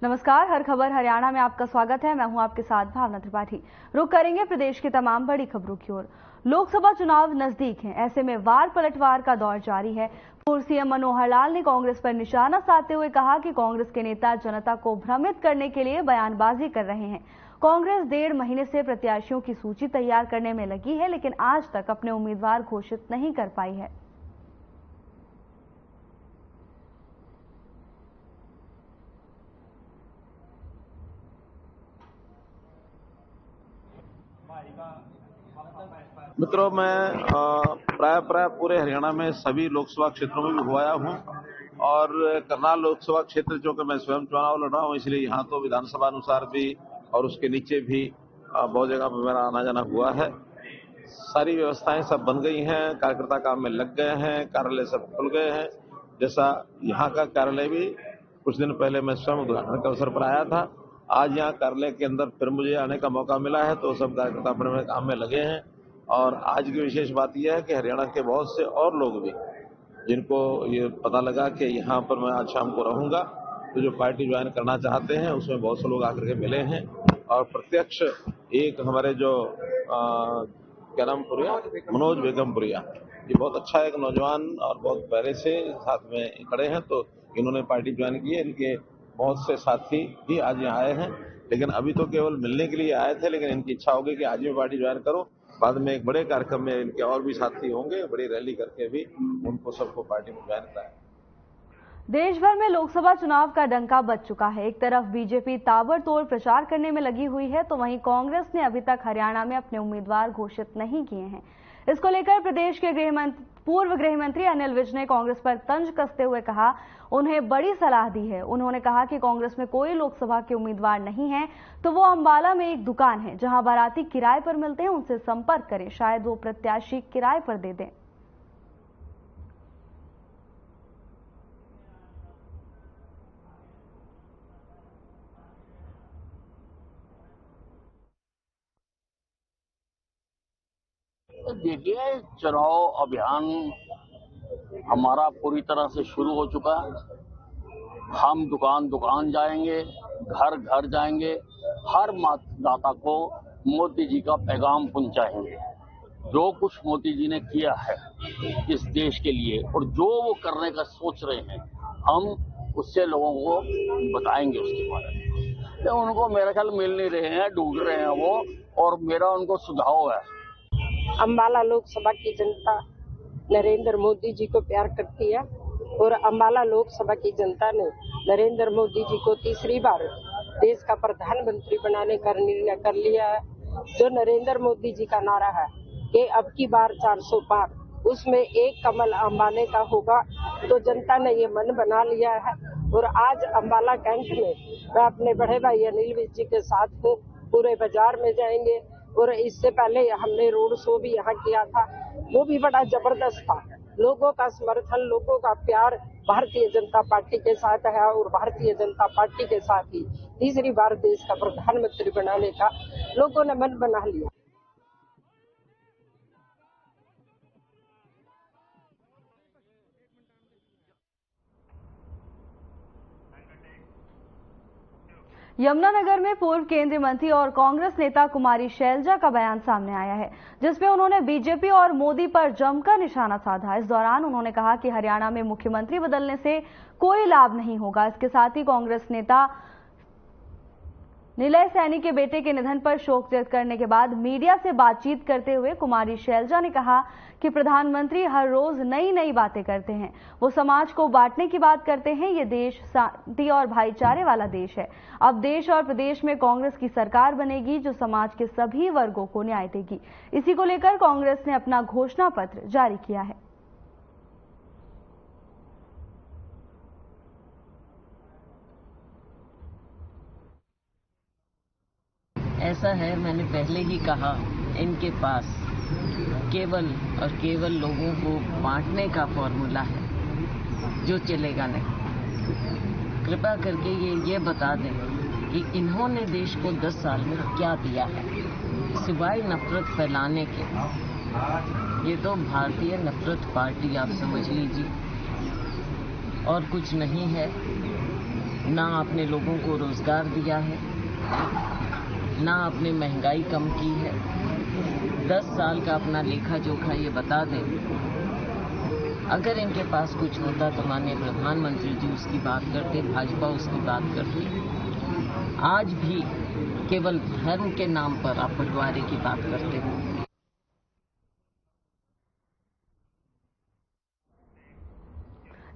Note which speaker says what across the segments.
Speaker 1: नमस्कार, हर खबर हरियाणा में आपका स्वागत है। मैं हूं आपके साथ भावना त्रिपाठी। रुक करेंगे प्रदेश की तमाम बड़ी खबरों की ओर। लोकसभा चुनाव नजदीक हैं, ऐसे में वार पलटवार का दौर जारी है। पूर्व सीएम मनोहर लाल ने कांग्रेस पर निशाना साधते हुए कहा कि कांग्रेस के नेता जनता को भ्रमित करने के लिए बयानबाजी कर रहे हैं। कांग्रेस 1.5 महीने से प्रत्याशियों की सूची तैयार करने में लगी है, लेकिन आज तक अपने उम्मीदवार घोषित नहीं कर पाई है।
Speaker 2: मित्रों, मैं प्राय पूरे हरियाणा में सभी लोकसभा क्षेत्रों में भी हुआ हूं और करनाल लोकसभा क्षेत्र जो कि मैं स्वयं चुनाव लड़ रहा हूं, इसलिए यहां तो विधानसभा अनुसार भी और उसके नीचे भी बहुत जगह पर मेरा आना जाना हुआ है। सारी व्यवस्थाएं सब बन गई हैं, कार्यकर्ता काम में लग गए हैं, कार्यालय सब खुल गए हैं। जैसा यहाँ का कार्यालय भी कुछ दिन पहले मैं स्वयं उद्घाटन के अवसर पर आया था, आज यहाँ कार्यालय के अंदर फिर मुझे आने का मौका मिला है, तो सब कार्यकर्ता अपने काम में लगे हैं। और आज की विशेष बात यह है कि हरियाणा के बहुत से और लोग भी, जिनको ये पता लगा कि यहाँ पर मैं आज शाम को रहूंगा, तो जो पार्टी ज्वाइन करना चाहते हैं उसमें बहुत से लोग आकर के मिले हैं। और प्रत्यक्ष एक हमारे जो क्या नाम मनोज बेगमपुरिया, ये बहुत अच्छा एक नौजवान और बहुत पहले से साथ में खड़े हैं, तो इन्होंने पार्टी ज्वाइन की है। इनके बहुत से साथी भी आज यहाँ आए हैं, लेकिन अभी तो केवल मिलने के लिए आए थे, लेकिन इनकी इच्छा होगी कि आज भी पार्टी ज्वाइन करो। बाद में एक बड़े कार्यक्रम में इनके और भी साथी होंगे, बड़ी रैली करके भी उनको सबको पार्टी में ज्वाइन कराएं।
Speaker 1: देश भर में लोकसभा चुनाव का डंका बज चुका है। एक तरफ बीजेपी ताबड़तोड़ प्रचार करने में लगी हुई है, तो वहीं कांग्रेस ने अभी तक हरियाणा में अपने उम्मीदवार घोषित नहीं किए हैं। इसको लेकर प्रदेश के पूर्व गृह मंत्री अनिल विज ने कांग्रेस पर तंज कसते हुए कहा, उन्हें बड़ी सलाह दी है। उन्होंने कहा कि कांग्रेस में कोई लोकसभा के उम्मीदवार नहीं है, तो वो अंबाला में एक दुकान है जहां बाराती किराए पर मिलते हैं, उनसे संपर्क करें, शायद वो प्रत्याशी किराए पर दे दें।
Speaker 3: देखिए, चुनाव अभियान हमारा पूरी तरह से शुरू हो चुका है। हम दुकान दुकान जाएंगे, घर घर जाएंगे, हर मतदाता को मोदी जी का पैगाम पहुंचाएंगे। जो कुछ मोदी जी ने किया है इस देश के लिए और जो वो करने का सोच रहे हैं, हम उससे लोगों को बताएंगे उसके बारे में। तो उनको मेरा ख्याल मिल नहीं रहे हैं, ढूंढ रहे हैं वो, और मेरा उनको सुझाव है।
Speaker 4: अंबाला लोकसभा की जनता नरेंद्र मोदी जी को प्यार करती है और अंबाला लोकसभा की जनता ने नरेंद्र मोदी जी को तीसरी बार देश का प्रधानमंत्री बनाने का निर्णय कर लिया है। जो नरेंद्र मोदी जी का नारा है कि अब की बार 400 पार, उसमें एक कमल अंबाले का होगा, तो जनता ने ये मन बना लिया है। और आज अंबाला कैंट में मैं अपने बड़े भाई अनिल विज जी के साथ हूँ। पूरे बाजार में जाएंगे और इससे पहले हमने रोड शो भी यहाँ किया था, वो भी बड़ा जबरदस्त था। लोगों का समर्थन, लोगों का प्यार भारतीय जनता पार्टी के साथ है और भारतीय जनता पार्टी के साथ ही तीसरी बार देश का प्रधानमंत्री बनाने का लोगों ने मन बना लिया।
Speaker 1: यमुनानगर में पूर्व केंद्रीय मंत्री और कांग्रेस नेता कुमारी शैलजा का बयान सामने आया है, जिसमें उन्होंने बीजेपी और मोदी पर जमकर निशाना साधा। इस दौरान उन्होंने कहा कि हरियाणा में मुख्यमंत्री बदलने से कोई लाभ नहीं होगा। इसके साथ ही कांग्रेस नेता निलय सैनी के बेटे के निधन पर शोक व्यक्त करने के बाद मीडिया से बातचीत करते हुए कुमारी शैलजा ने कहा कि प्रधानमंत्री हर रोज नई नई बातें करते हैं, वो समाज को बांटने की बात करते हैं। ये देश शांति और भाईचारे वाला देश है। अब देश और प्रदेश में कांग्रेस की सरकार बनेगी जो समाज के सभी वर्गों को न्याय देगी। इसी को लेकर कांग्रेस ने अपना घोषणा पत्र जारी किया है।
Speaker 5: ऐसा है, मैंने पहले ही कहा, इनके पास केवल और केवल लोगों को बांटने का फॉर्मूला है जो चलेगा नहीं। कृपया करके ये बता दें कि इन्होंने देश को 10 साल में क्या दिया है सिवाय नफरत फैलाने के। ये तो भारतीय नफरत पार्टी आप समझ लीजिए और कुछ नहीं है। ना आपने लोगों को रोजगार दिया है, ना आपने महंगाई कम की है। 10 साल का अपना लेखा जोखा ये बता दें। अगर इनके पास कुछ होता तो माननीय प्रधानमंत्री जी उसकी बात करते, भाजपा उसकी बात करती। आज भी केवल धर्म के नाम पर आप बंटवारे की बात करते हो।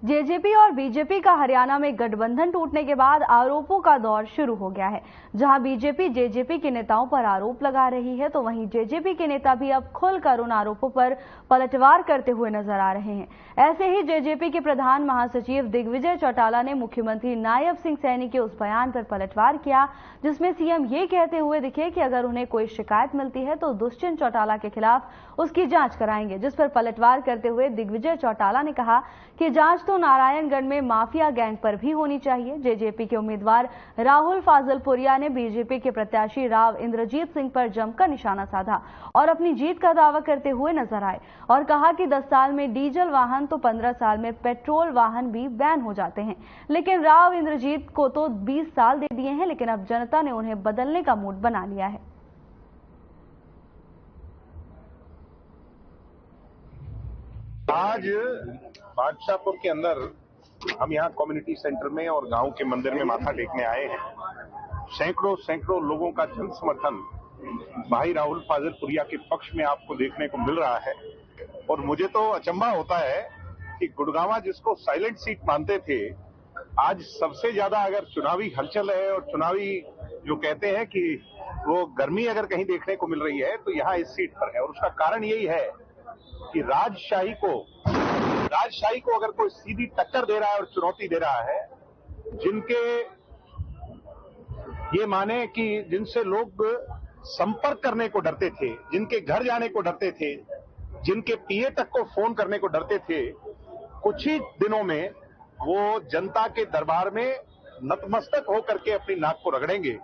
Speaker 1: जेजेपी और बीजेपी का हरियाणा में गठबंधन टूटने के बाद आरोपों का दौर शुरू हो गया है। जहां बीजेपी जेजेपी के नेताओं पर आरोप लगा रही है, तो वहीं जेजेपी के नेता भी अब खुलकर उन आरोपों पर पलटवार करते हुए नजर आ रहे हैं। ऐसे ही जेजेपी के प्रधान महासचिव दिग्विजय चौटाला ने मुख्यमंत्री नायब सिंह सैनी के उस बयान पर पलटवार किया जिसमें सीएम ये कहते हुए दिखे कि अगर उन्हें कोई शिकायत मिलती है तो दुष्यंत चौटाला के खिलाफ उसकी जांच कराएंगे। जिस पर पलटवार करते हुए दिग्विजय चौटाला ने कहा कि जांच तो नारायणगढ़ में माफिया गैंग पर भी होनी चाहिए। जेजेपी के उम्मीदवार राहुल फाजलपुरिया ने बीजेपी के प्रत्याशी राव इंद्रजीत सिंह पर जमकर निशाना साधा और अपनी जीत का दावा करते हुए नजर आए और कहा कि 10 साल में डीजल वाहन तो 15 साल में पेट्रोल वाहन भी बैन हो जाते हैं, लेकिन राव इंद्रजीत को तो 20 साल दे दिए हैं, लेकिन अब जनता ने उन्हें बदलने का मूड बना लिया है।
Speaker 6: आज बादशाहपुर के अंदर हम यहाँ कम्युनिटी सेंटर में और गांव के मंदिर में माथा टेकने आए हैं। सैकड़ों लोगों का जन समर्थन भाई राहुल फाजलपुरिया के पक्ष में आपको देखने को मिल रहा है और मुझे तो अचंभा होता है कि गुड़गांव जिसको साइलेंट सीट मानते थे, आज सबसे ज्यादा अगर चुनावी हलचल है और चुनावी जो कहते हैं कि वो गर्मी अगर कहीं देखने को मिल रही है तो यहाँ इस सीट पर है। और उसका कारण यही है कि राजशाही को अगर कोई सीधी टक्कर दे रहा है और चुनौती दे रहा है, जिनके ये माने कि जिनसे लोग संपर्क करने को डरते थे, जिनके घर जाने को डरते थे, जिनके पीए तक को फोन करने को डरते थे, कुछ ही दिनों में वो जनता के दरबार में नतमस्तक होकर के अपनी नाक को रगड़ेंगे।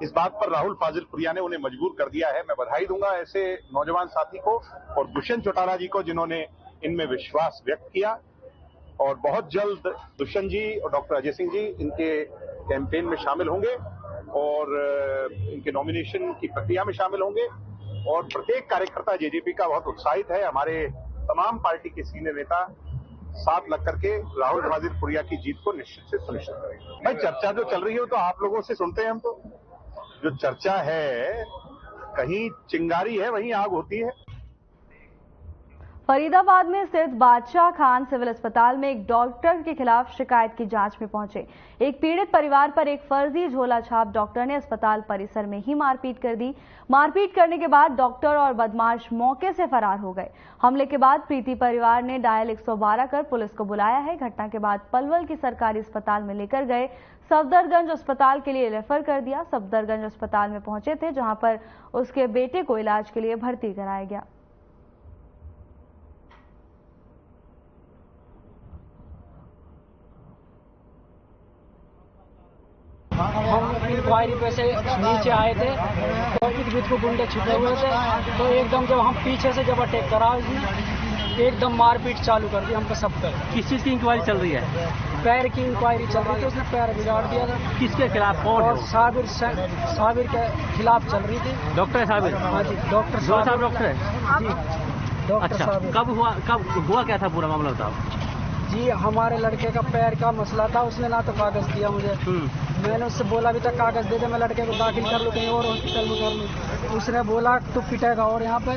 Speaker 6: इस बात पर राहुल फाजलपुरिया ने उन्हें मजबूर कर दिया है। मैं बधाई दूंगा ऐसे नौजवान साथी को और दुष्यंत चौटाला जी को जिन्होंने इनमें विश्वास व्यक्त किया और बहुत जल्द दुष्यंत जी और डॉक्टर अजय सिंह जी इनके कैंपेन में शामिल होंगे और इनके नॉमिनेशन की प्रक्रिया में शामिल होंगे और प्रत्येक कार्यकर्ता जेजेपी का बहुत उत्साहित है। हमारे तमाम पार्टी के सीनियर नेता साथ लग करके राहुल फाजलपुरिया की जीत को निश्चित से सुनिश्चित करेंगे। भाई चर्चा जो चल रही हो तो आप लोगों से सुनते हैं हम, तो जो चर्चा है कहीं चिंगारी है वहीं आग होती है।
Speaker 1: फरीदाबाद में स्थित बादशाह खान सिविल अस्पताल में एक डॉक्टर के खिलाफ शिकायत की जांच में पहुंचे एक पीड़ित परिवार पर एक फर्जी झोला छाप डॉक्टर ने अस्पताल परिसर में ही मारपीट कर दी। मारपीट करने के बाद डॉक्टर और बदमाश मौके से फरार हो गए। हमले के बाद प्रीति परिवार ने डायल 112 कर पुलिस को बुलाया है। घटना के बाद पलवल की सरकारी अस्पताल में लेकर गए, सफदरगंज अस्पताल के लिए रेफर कर दिया। सफदरगंज अस्पताल में पहुंचे थे जहां पर उसके बेटे को इलाज के लिए भर्ती कराया गया।
Speaker 7: हम इंक्वायरी पे से नीचे आए थे तो इर्द को गुंडे छुपे हुए थे, तो एकदम जब हम पीछे से जब अटैक करा एकदम मारपीट चालू कर दी हम पे सब पर।
Speaker 8: किस चीज की इंक्वायरी चल रही है?
Speaker 7: पैर की इंक्वायरी चल रही थी, उसने पैर बिगाड़ दिया था।
Speaker 8: किसके खिलाफ?
Speaker 7: और साबिर के खिलाफ चल रही थी।
Speaker 8: डॉक्टर है साबिर?
Speaker 7: हाँ जी, डॉक्टर
Speaker 8: साहब डॉक्टर है
Speaker 7: जी, डॉक्टर
Speaker 8: अच्छा,
Speaker 7: साबिर।
Speaker 8: कब हुआ क्या था पूरा मामला बताओ
Speaker 7: जी। हमारे लड़के का पैर का मसला था, उसने ना तो कागज दिया मुझे। मैंने उससे बोला अभी तक कागज दे दे, मैं लड़के को दाखिल कर लूँ कहीं और हॉस्पिटल में कर लूँ। उसने बोला तो पिटेगा और यहाँ पे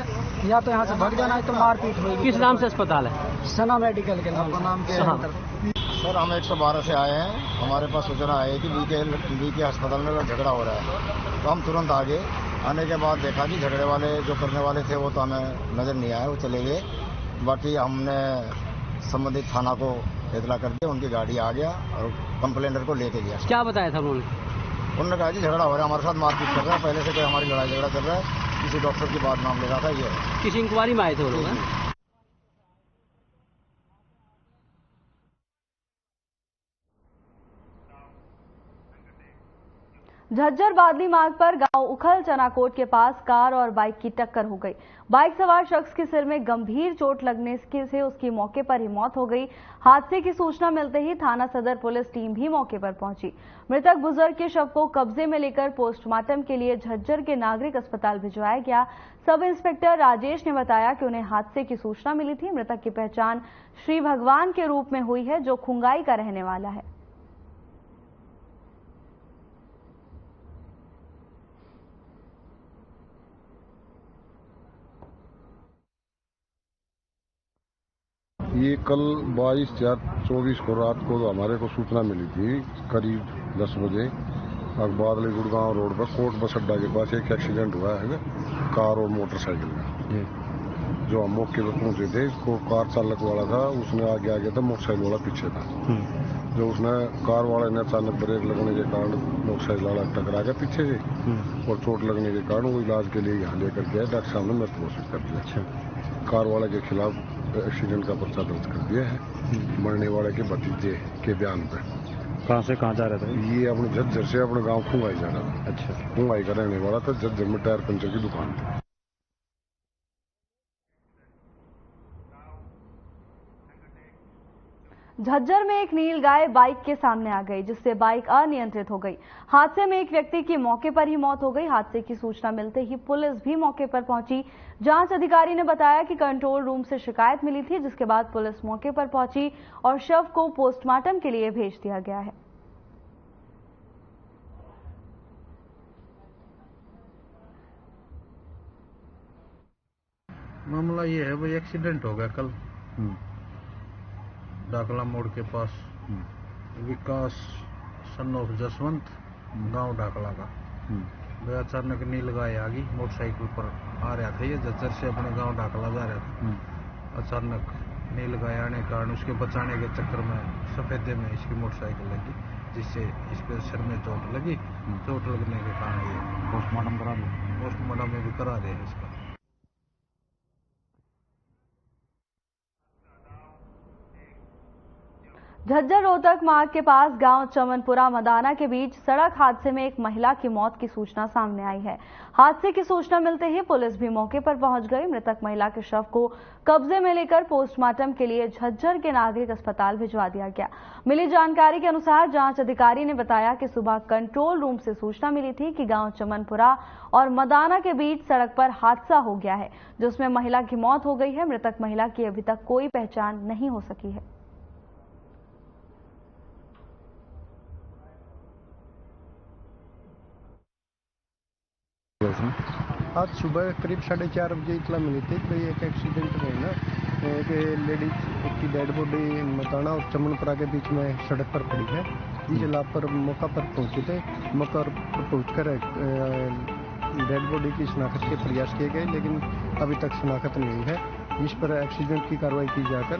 Speaker 7: या तो यहाँ से भाग जाना है तो मारपीट होगी।
Speaker 8: किस नाम से अस्पताल है?
Speaker 7: सना मेडिकल के नाम के।
Speaker 9: सर हम 112 से आए हैं, हमारे पास सूचना आई कि बीके अस्पताल में झगड़ा हो रहा है, तो हम तुरंत आ गए। आने के बाद देखा कि झगड़े वाले जो करने वाले थे वो तो हमें नजर नहीं आए, वो चले गए। बाकी हमने संबंधित थाना को इतला कर दिया, उनकी गाड़ी आ गया और कंप्लेंटर को लेके गया।
Speaker 8: क्या बताया था
Speaker 9: उन्होंने कहा जी झगड़ा हो रहा है, हमारे साथ मारपीट कर रहा है, पहले से कोई हमारी लड़ाई झगड़ा चल रहा है, किसी डॉक्टर की बात नाम ले रहा था। ये
Speaker 8: किसी इंक्वायरी में आए थे वो लोग?
Speaker 1: झज्जर बादली मार्ग पर गांव उखल चनाकोट के पास कार और बाइक की टक्कर हो गई। बाइक सवार शख्स के सिर में गंभीर चोट लगने से उसकी मौके पर ही मौत हो गई। हादसे की सूचना मिलते ही थाना सदर पुलिस टीम भी मौके पर पहुंची। मृतक बुजुर्ग के शव को कब्जे में लेकर पोस्टमार्टम के लिए झज्जर के नागरिक अस्पताल भिजवाया गया। सब इंस्पेक्टर राजेश ने बताया कि उन्हें हादसे की सूचना मिली थी। मृतक की पहचान श्री भगवान के रूप में हुई है, जो खुंगाई का रहने वाला है।
Speaker 10: ये कल 22/4/24 को रात को हमारे को सूचना मिली थी करीब 10 बजे बादली गुड़गांव रोड पर कोट बस अड्डा के पास एक एक्सीडेंट हुआ है कार और मोटरसाइकिल का। जो हम मौके पर पहुंचे थे, इसको कार चालक वाला था, उसने आगे था, मोटरसाइकिल वाला पीछे था। जो उसने कार वाले ने अचानक ब्रेक लगने के कारण मोटरसाइकिल वाला टकरा गया पीछे से और चोट लगने के कारण वो इलाज के लिए यहाँ लेकर गया। डॉक्टर साहब ने मृत घोषित कर दिया। कार वाले के खिलाफ एक्सीडेंट का पर्चा दर्ज कर दिया है। मरने वाले के भतीजे के बयान पे।
Speaker 11: कहाँ से कहाँ जा रहा था?
Speaker 10: ये अपने झज्जर से अपने गांव खुंगाई जा रहा था।
Speaker 11: अच्छा।
Speaker 10: खुंगाई का रहने वाला था। झज्जर में टायर पंचर की दुकान थी।
Speaker 1: झज्जर में एक नील गाय बाइक के सामने आ गई, जिससे बाइक अनियंत्रित हो गई। हादसे में एक व्यक्ति की मौके पर ही मौत हो गई। हादसे की सूचना मिलते ही पुलिस भी मौके पर पहुंची। जांच अधिकारी ने बताया कि कंट्रोल रूम से शिकायत मिली थी, जिसके बाद पुलिस मौके पर पहुंची और शव को पोस्टमार्टम के लिए भेज दिया गया है।
Speaker 12: मामला ये है भाई, एक्सीडेंट हो गया कल डाकला मोड़ के पास। विकास सन ऑफ जसवंत गांव डाकला का वे अचानक नील गाय आ गई। मोटरसाइकिल पर आ रहा था, ये झज्जर से अपने गांव डाकला जा रहा था। अचानक नील गाय आने के कारण उसके बचाने के चक्कर में सफेदे में इसकी मोटरसाइकिल लगी, जिससे इसके सिर में चोट लगी। चोट लगने के कारण ये पोस्टमार्टम करा दे। पोस्टमार्टम में भी करा दे इसका।
Speaker 1: झज्जर रोहतक मार्ग के पास गांव चमनपुरा मदाना के बीच सड़क हादसे में एक महिला की मौत की सूचना सामने आई है। हादसे की सूचना मिलते ही पुलिस भी मौके पर पहुंच गई। मृतक महिला के शव को कब्जे में लेकर पोस्टमार्टम के लिए झज्जर के नागरिक अस्पताल भिजवा दिया गया। मिली जानकारी के अनुसार जांच अधिकारी ने बताया कि सुबह कंट्रोल रूम से सूचना मिली थी कि गांव चमनपुरा और मदाना के बीच सड़क पर हादसा हो गया है, जिसमें महिला की मौत हो गई है। मृतक महिला की अभी तक कोई पहचान नहीं हो सकी है।
Speaker 13: आज सुबह करीब 4:30 बजे इतला मिली थी कि एक एक्सीडेंट में ना एक लेडीज की डेड बॉडी मदाना और चमनपुरा के बीच में सड़क पर पड़ी है। इस लाभ पर मौका पर पहुंचे थे। मौका पर पहुंचकर डेड बॉडी की शनाख्त के प्रयास किए गए, लेकिन अभी तक शनाख्त नहीं हुई है। इस पर एक्सीडेंट की कार्रवाई की जाकर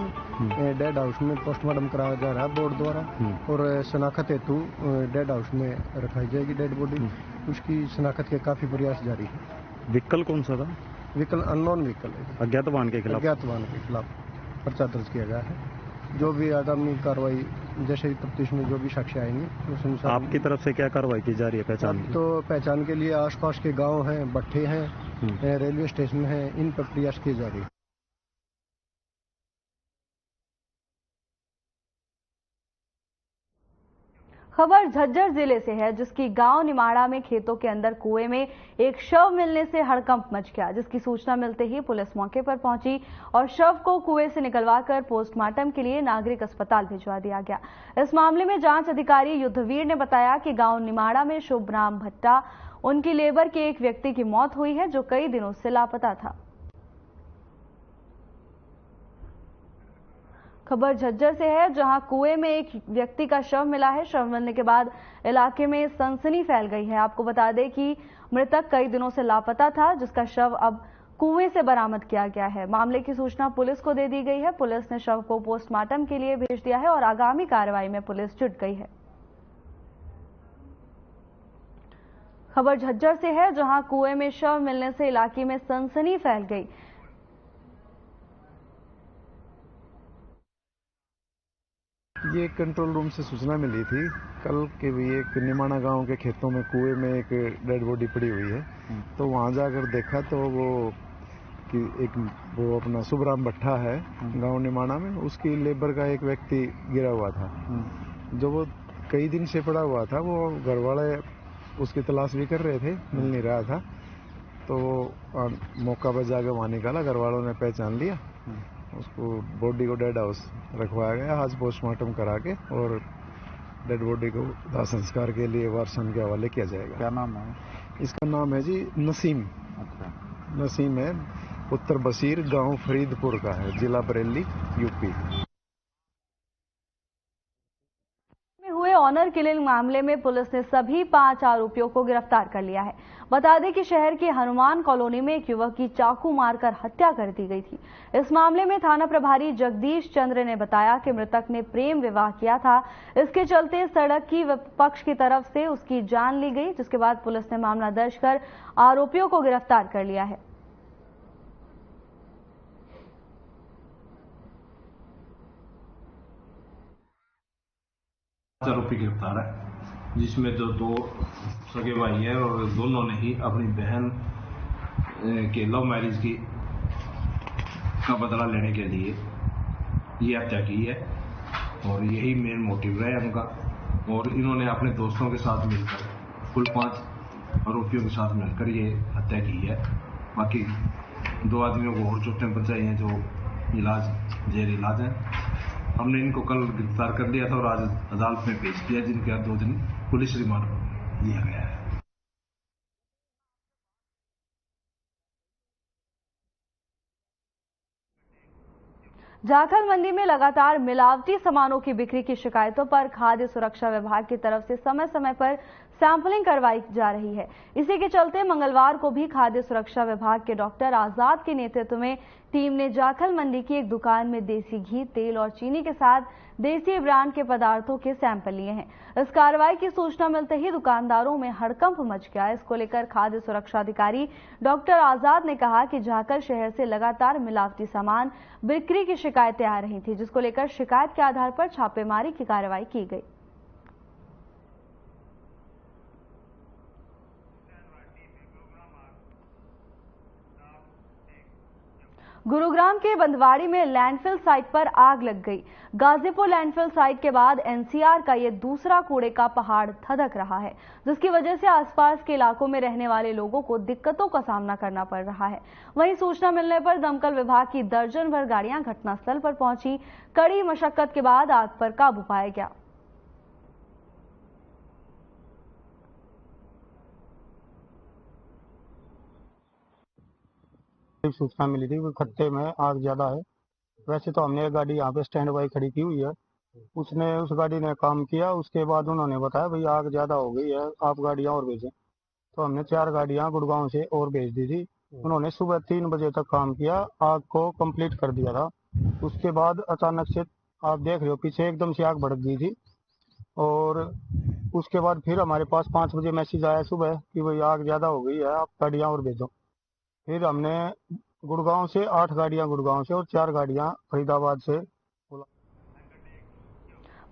Speaker 13: डेड हाउस में पोस्टमार्टम कराया जा रहा है बोर्ड द्वारा और शनाख्त हेतु डेड हाउस में रखाई जाएगी डेड बॉडी। उसकी शनाख्त के काफी प्रयास जारी है।
Speaker 11: व्हीकल कौन सा था?
Speaker 13: व्हीकल अननोन व्हीकल है।
Speaker 11: अज्ञात वाहन के
Speaker 13: खिलाफ पर्चा दर्ज किया गया है। जो भी आगामी कार्रवाई जैसे तफ्तीश में जो भी साक्ष्य आएंगे उस अनुसार।
Speaker 11: आपकी तरफ से क्या कार्रवाई की जा रही है पहचान की?
Speaker 13: तो पहचान के लिए आसपास के गांव हैं, भट्ठे हैं, रेलवे स्टेशन है, इन पर प्रयास किए जा रहे हैं।
Speaker 1: खबर झज्जर जिले से है, जिसकी गांव निमाड़ा में खेतों के अंदर कुएं में एक शव मिलने से हड़कंप मच गया, जिसकी सूचना मिलते ही पुलिस मौके पर पहुंची और शव को कुएं से निकलवाकर पोस्टमार्टम के लिए नागरिक अस्पताल भिजवा दिया गया। इस मामले में जांच अधिकारी युद्धवीर ने बताया कि गांव निमाड़ा में शुभराम भट्टा उनकी लेबर के एक व्यक्ति की मौत हुई है, जो कई दिनों से लापता था। खबर झज्जर से है, जहां कुएं में एक व्यक्ति का शव मिला है। शव मिलने के बाद इलाके में सनसनी फैल गई है। आपको बता दें कि मृतक कई दिनों से लापता था, जिसका शव अब कुएं से बरामद किया गया है। मामले की सूचना पुलिस को दे दी गई है। पुलिस ने शव को पोस्टमार्टम के लिए भेज दिया है और आगामी कार्रवाई में पुलिस जुट गई है। खबर झज्जर से है, जहां कुएं में शव मिलने से इलाके में सनसनी फैल गई।
Speaker 14: ये कंट्रोल रूम से सूचना मिली थी कल कि भी एक निमाना गांव के खेतों में कुएं में एक डेड बॉडी पड़ी हुई है। तो वहां जाकर देखा तो वो कि वो अपना सुबराम भट्टा है गांव निमाना में, उसकी लेबर का एक व्यक्ति गिरा हुआ था जो वो कई दिन से पड़ा हुआ था। वो घर वाले उसकी तलाश भी कर रहे थे, मिल नहीं रहा था। तो मौका पर जाकर वहाँ निकाला, घर वालों ने पहचान लिया, उसको बॉडी को डेड हाउस रखवाया गया। आज पोस्टमार्टम करा के और डेड बॉडी को दाह संस्कार के लिए वारसन के हवाले किया जाएगा।
Speaker 12: क्या नाम है
Speaker 14: इसका? नाम है जी नसीम।
Speaker 12: अच्छा।
Speaker 14: नसीम है, उत्तर बशीर, गांव फरीदपुर का है, जिला बरेली, यूपी।
Speaker 1: हुए ऑनर किलिंग मामले में पुलिस ने सभी 5 आरोपियों को गिरफ्तार कर लिया है। बता दें कि शहर के हनुमान कॉलोनी में एक युवक की चाकू मारकर हत्या कर दी गई थी। इस मामले में थाना प्रभारी जगदीश चंद्र ने बताया कि मृतक ने प्रेम विवाह किया था। इसके चलते सड़क की पक्ष की तरफ से उसकी जान ली गई, जिसके बाद पुलिस ने मामला दर्ज कर आरोपियों को गिरफ्तार कर लिया है।
Speaker 15: आरोपी गिरफ्तार है, जिसमें जो 2 सगे भाई है और दोनों ने ही अपनी बहन के लव मैरिज का बदला लेने के लिए ये हत्या की है और यही मेन मोटिव रहा है उनका। और इन्होंने अपने दोस्तों के साथ मिलकर कुल 5 आरोपियों के साथ मिलकर ये हत्या की है। बाकी 2 आदमियों को और चोटें पहुंचाई हैं जो जेर इलाज हैं। हमने इनको कल गिरफ्तार कर लिया था और आज अदालत में पेश किया, जिनके 2 दिन पुलिस रिमांड दिया गया है।
Speaker 1: जाखल मंडी में लगातार मिलावटी सामानों की बिक्री की शिकायतों पर खाद्य सुरक्षा विभाग की तरफ से समय समय पर सैंपलिंग करवाई जा रही है। इसी के चलते मंगलवार को भी खाद्य सुरक्षा विभाग के डॉक्टर आजाद के नेतृत्व में टीम ने जाखल मंडी की एक दुकान में देसी घी, तेल और चीनी के साथ देसी ब्रांड के पदार्थों के सैंपल लिए हैं। इस कार्रवाई की सूचना मिलते ही दुकानदारों में हड़कंप मच गया। इसको लेकर खाद्य सुरक्षा अधिकारी डॉक्टर आजाद ने कहा कि जाखल शहर से लगातार मिलावटी सामान बिक्री की शिकायतें आ रही थी, जिसको लेकर शिकायत के आधार पर छापेमारी की कार्रवाई की गई। गुरुग्राम के बंदवाड़ी में लैंडफिल साइट पर आग लग गई। गाजीपुर लैंडफिल साइट के बाद एनसीआर का ये दूसरा कूड़े का पहाड़ धधक रहा है, जिसकी वजह से आसपास के इलाकों में रहने वाले लोगों को दिक्कतों का सामना करना पड़ रहा है। वहीं सूचना मिलने पर दमकल विभाग की दर्जन भर गाड़ियां घटनास्थल पर पहुंची। कड़ी मशक्कत के बाद आग पर काबू पाया गया।
Speaker 16: सूचना मिली थी कि खत्ते में आग ज्यादा है। वैसे तो हमने एक गाड़ी यहाँ पे स्टैंड बाई खड़ी की हुई है, उस गाड़ी ने काम किया। उसके बाद उन्होंने बताया भाई आग ज्यादा हो गई है, आप गाड़ियां और भेजें। तो हमने 4 गाड़ियां गुड़गांव से और भेज दी थी। उन्होंने सुबह 3 बजे तक काम किया, आग को कंप्लीट कर दिया था। उसके बाद अचानक से आप देख रहे हो पीछे एकदम से आग भड़क गई थी। और उसके बाद फिर हमारे पास 5 बजे मैसेज आया सुबह कि भाई आग ज्यादा हो गई है, आप गाड़ियां और भेजो। फिर हमने गुड़गांव से 8 गाड़ियां गुड़गांव से और 4 गाड़ियां फरीदाबाद से।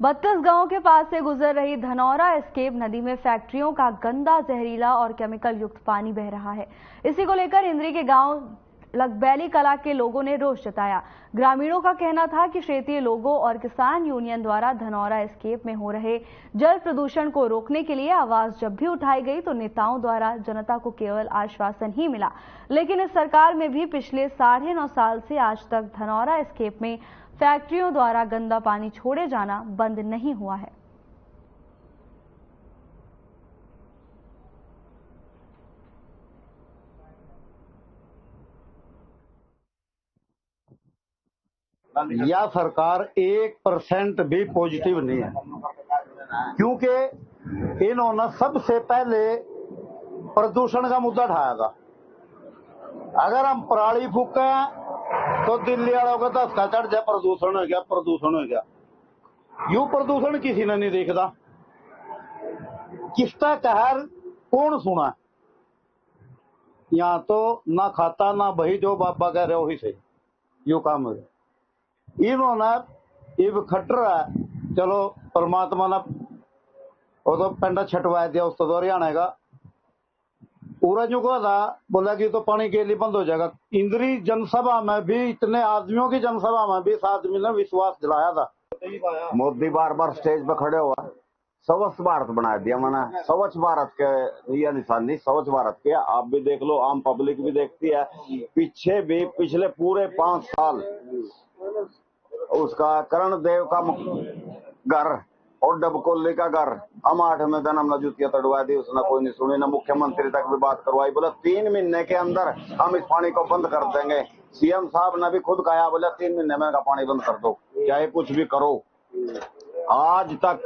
Speaker 1: 32 गांव के पास से गुजर रही धनौरा एस्केप नदी में फैक्ट्रियों का गंदा, जहरीला और केमिकल युक्त पानी बह रहा है। इसी को लेकर इंद्री के गांव लगबैली कला के लोगों ने रोष जताया। ग्रामीणों का कहना था कि क्षेत्रीय लोगों और किसान यूनियन द्वारा धनौरा एस्केप में हो रहे जल प्रदूषण को रोकने के लिए आवाज जब भी उठाई गई तो नेताओं द्वारा जनता को केवल आश्वासन ही मिला, लेकिन इस सरकार में भी पिछले 9.5 साल से आज तक धनौरा एस्केप में फैक्ट्रियों द्वारा गंदा पानी छोड़े जाना बंद नहीं हुआ है।
Speaker 17: यह सरकार 1% भी पॉजिटिव नहीं है, क्योंकि इन्होंने सबसे पहले प्रदूषण का मुद्दा उठाया था। अगर हम पराली फूके तो दिल्ली वालों को 10 का चढ़ जाए, प्रदूषण हो गया, प्रदूषण हो गया। यूं प्रदूषण किसी ने नहीं देखता। किसका कहर कौन सुना? यहाँ तो ना खाता ना बही, जो बाबा कह रहे हो ही से यू काम है। इन्होंने इब खट रहा है चलो परमात्मा ने वो तो पेंडा छटवा दिया उस तो हरियाणा का पूरा जो को था बोला कि तो पानी के लिए बंद हो जाएगा। इंद्री जनसभा में भी इतने आदमियों की जनसभा में भी इस आदमी ने विश्वास दिलाया था।
Speaker 18: मोदी बार बार स्टेज पे खड़े हुआ स्वच्छ भारत बना दिया मैंने। स्वच्छ भारत के ये निशानी स्वच्छ भारत के आप भी देख लो, आम पब्लिक भी देखती है। पीछे भी पिछले पूरे 5 साल उसका करण देव का घर और डबकोली का घर हम 8 में दिन हमने जुतियां तड़वा दी, उसने कोई नहीं सुनी, ना मुख्यमंत्री तक भी बात करवाई। बोला 3 महीने के अंदर हम इस पानी को बंद कर देंगे। सीएम साहब ने भी खुद कहा, बोला 3 महीने में का पानी बंद कर दो, चाहे कुछ भी करो। आज तक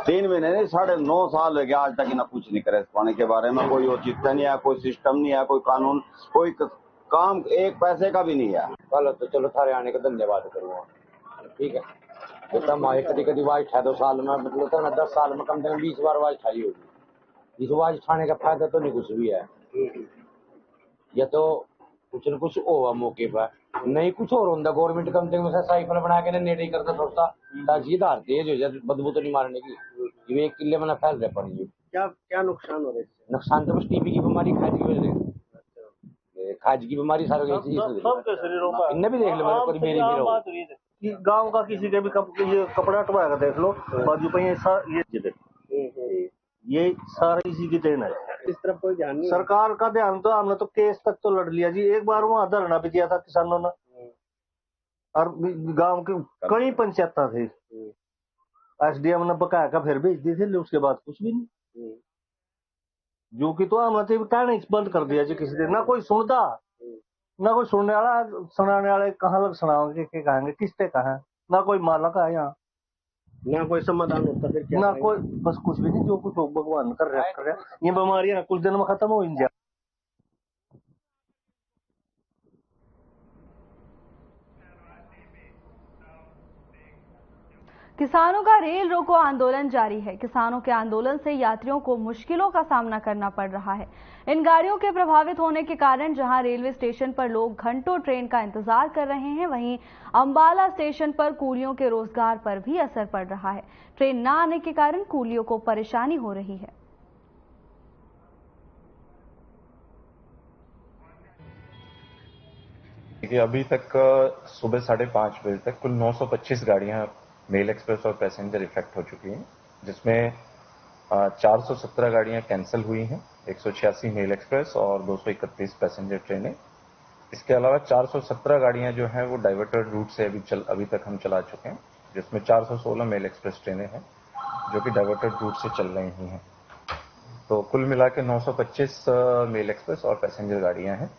Speaker 18: 3 महीने नहीं 9.5 साल हो गया, आज तक इन्हें कुछ नहीं करे इस पानी के बारे में। कोई औचित्य नहीं है, कोई सिस्टम नहीं है, कोई कानून, कोई काम 1 पैसे का भी नहीं है।
Speaker 19: तो चलो थारे आने का धन्यवाद करूँगा, ठीक है। तो कभी कभी वाइज उठाए 2 साल में, मतलब तो मैं 10 साल में कम से कम 20 बार वाइज उठाई होगी। इस वाइज उठाने का फायदा तो नहीं कुछ भी है, या तो कुछ न कुछ होगा मौके पर, नहीं कुछ और होता। गवर्नमेंट कम से कम साइकिल बना के नेड़े ही करता थोड़ा ताकि धार तेज हो जाए, बदबू तो नहीं मारने की। ये 1 किले में फैल रहे पड़ी।
Speaker 8: क्या नुकसान हो रहा है?
Speaker 19: नुकसान तो बस टीबी की बीमारी, खाज की वजह से, खाज की बीमारी सारे
Speaker 8: सबके शरीरों पर।
Speaker 19: इनने भी देख लो, मेरी भी
Speaker 8: कि गांव का किसी के भी ये कपड़ा टवाएगा देख लो, बाजू पे ये सारा इसी की देन है। इस तरफ कोई ध्यान नहीं, सरकार का ध्यान तो हमने तो केस तक तो लड़ लिया जी। एक बार वहाँ धरना भी दिया था किसानों ने, और गांव के कई पंचायत थे, एसडीएम ने बकाया का फिर भेज दी थी, उसके बाद कुछ भी नहीं। जो कि तो हमने तो कहना बंद कर दिया जी किसी दिन, ना कोई सुनता, ना कोई सुनने वाला, सुनाने वाले कहाँ लग सुनाओगे के कहेंगे, किसते कहा, ना कोई मालक है यहाँ, ना कोई समाधान होता फिर क्या, ना कोई, बस कुछ भी नहीं। जो कुछ भगवान कर रहा ये बीमारियां कुछ दिन में खत्म हो जाए।
Speaker 1: किसानों का रेल रोको आंदोलन जारी है। किसानों के आंदोलन से यात्रियों को मुश्किलों का सामना करना पड़ रहा है। इन गाड़ियों के प्रभावित होने के कारण जहां रेलवे स्टेशन पर लोग घंटों ट्रेन का इंतजार कर रहे हैं, वहीं अंबाला स्टेशन पर कूलियों के रोजगार पर भी असर पड़ रहा है। ट्रेन न आने के कारण कूलियों को परेशानी हो रही है।
Speaker 20: देखिए, अभी तक सुबह 5:30 बजे तक कुल 925 गाड़ियां मेल एक्सप्रेस और पैसेंजर इफेक्ट हो चुकी हैं, जिसमें 417 गाड़ियां कैंसिल हुई हैं, 186 मेल एक्सप्रेस और 231 पैसेंजर ट्रेनें। इसके अलावा 417 गाड़ियां जो हैं वो डाइवर्टेड रूट से अभी तक हम चला चुके हैं, जिसमें 416 मेल एक्सप्रेस ट्रेनें हैं जो कि डाइवर्टेड रूट से चल रही हैं। तो कुल मिला के 925 मेल एक्सप्रेस और पैसेंजर गाड़ियां हैं।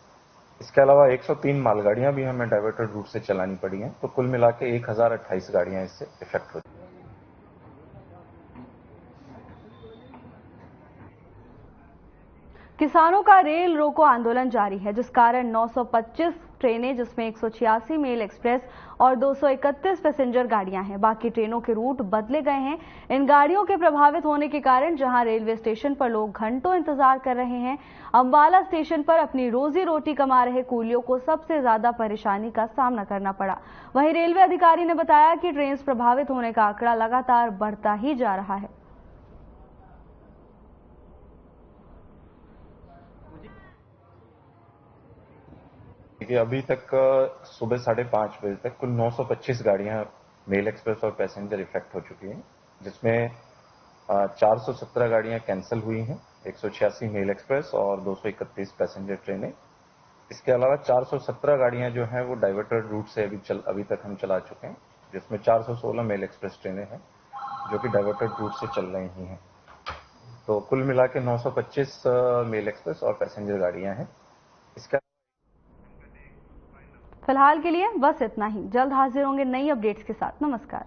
Speaker 20: इसके अलावा 103 मालगाड़ियां भी हमें डाइवर्टेड रूट से चलानी पड़ी हैं। तो कुल मिला के 1028 गाड़ियां इससे इफेक्ट हुई।
Speaker 1: किसानों का रेल रोको आंदोलन जारी है, जिस कारण 925 ट्रेनें, जिसमें 186 मेल एक्सप्रेस और 231 पैसेंजर गाड़ियां हैं, बाकी ट्रेनों के रूट बदले गए हैं। इन गाड़ियों के प्रभावित होने के कारण जहां रेलवे स्टेशन पर लोग घंटों इंतजार कर रहे हैं, अंबाला स्टेशन पर अपनी रोजी रोटी कमा रहे कूलियों को सबसे ज्यादा परेशानी का सामना करना पड़ा। वहीं रेलवे अधिकारी ने बताया कि ट्रेन प्रभावित होने का आंकड़ा लगातार बढ़ता ही जा रहा है।
Speaker 20: देखिए, अभी तक सुबह 5:30 बजे तक कुल 925 गाड़ियां मेल एक्सप्रेस और पैसेंजर इफेक्ट हो चुकी हैं, जिसमें 417 गाड़ियां कैंसिल हुई हैं, 186 मेल एक्सप्रेस और 231 पैसेंजर ट्रेनें। इसके अलावा 417 गाड़ियां जो हैं वो डाइवर्टेड रूट से अभी तक हम चला चुके हैं, जिसमें 416 मेल एक्सप्रेस ट्रेनें हैं जो कि डाइवर्टेड रूट से चल रही हैं। तो कुल मिला के 925 मेल एक्सप्रेस और पैसेंजर गाड़ियां हैं। इसका
Speaker 1: फिलहाल के लिए बस इतना ही। जल्द हाजिर होंगे नई अपडेट्स के साथ। नमस्कार।